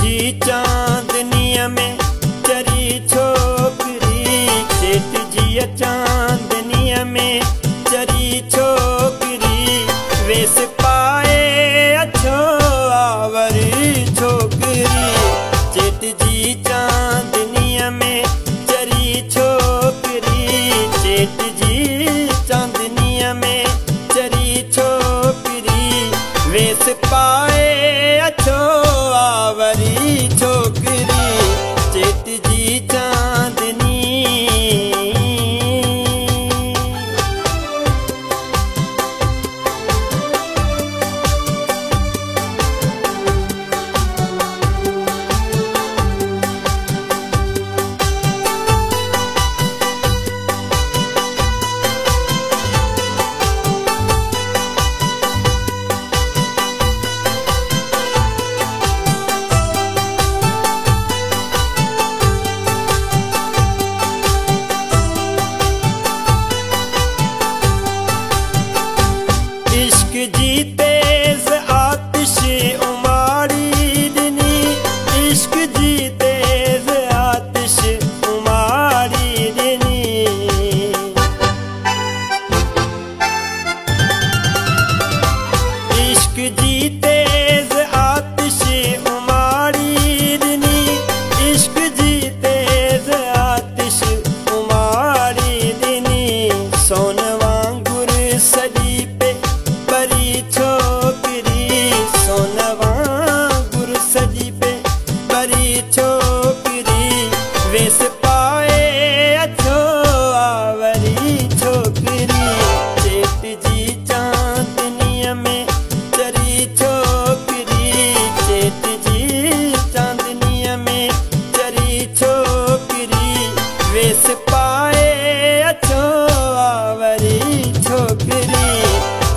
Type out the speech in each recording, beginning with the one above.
जी चांदनीअ में चरी छोकरी, सेठ जी चांदनीअ में चरी छोकरी, वेस पाए अछो आवरी छोकरी। सेठ जी चांदनीअ में चरी छोकरी, सेठ जी चांदनीअ में चरी छोकरी, वेस पाए अछो आवरी छोकरी। सेठ जी चांदनी जी तेज आतिश उमारी दिनी, इश्क जी तेज आतिश उमारी दिनी। इश्क जी तेज आतिश उमारी दिनी, इश्क जी तेज आतिश उमारी दिनी। सोन वांगुर सजी पे परी छोकरी, सोन वांगुर सजी पे परी छोकरी, वेस पाए अछो आवरी छोकरी। सेठ जी चांदनीअ में चरी छोकरी, सेठ जी चांदनीअ में चरी छोकरी, वेस पाए अछो आवरी छोकरी।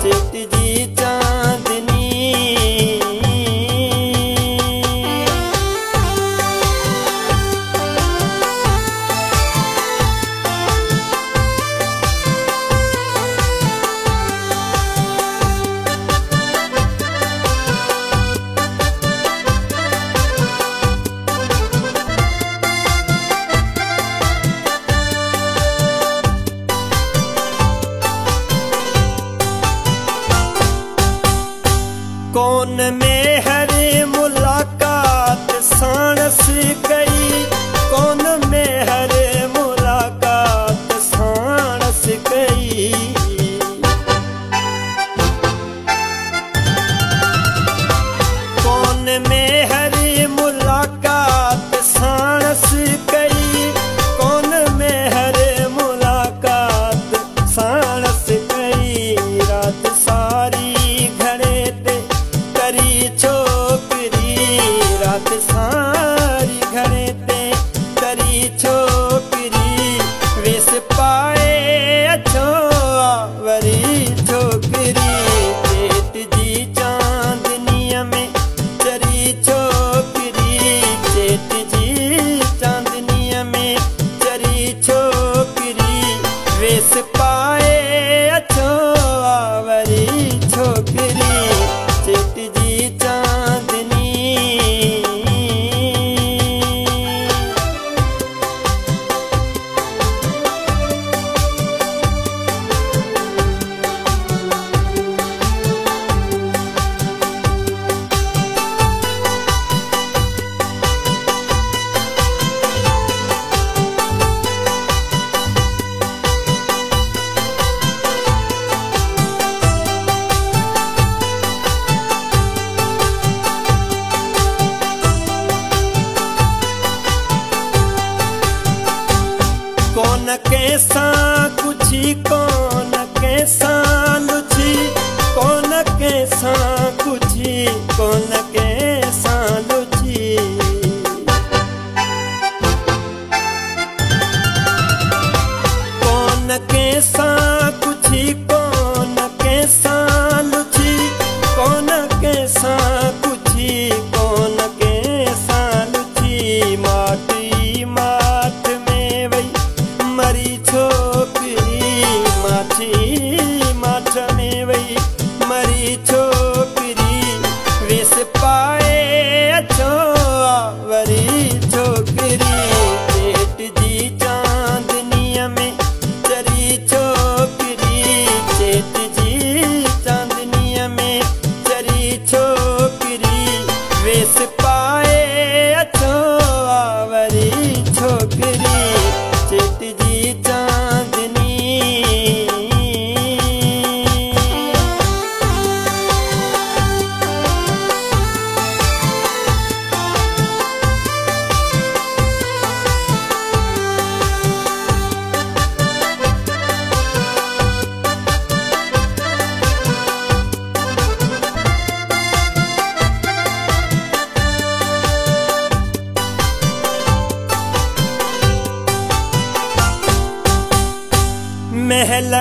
सेठ जी चांदनी कौन में हर मुलाकात साणस कई, कौन में हर मुलाकात साणस कई। कौन में हर मुलाकात साणस कई, कौन में हर मुलाकात साणस कई। रात सारी घरे ते करी छोकरी, रात सारी घरे ते करी छोकरी, वेस पाए अछो आवरी छोकरी। सेठ जी चांदनीअ में चरी छोकरी, सेठ जी चांदनीअ में चरी छोकरी, वेस पाए अछो आवरी छोकरी। सेठ जी चांदनी महल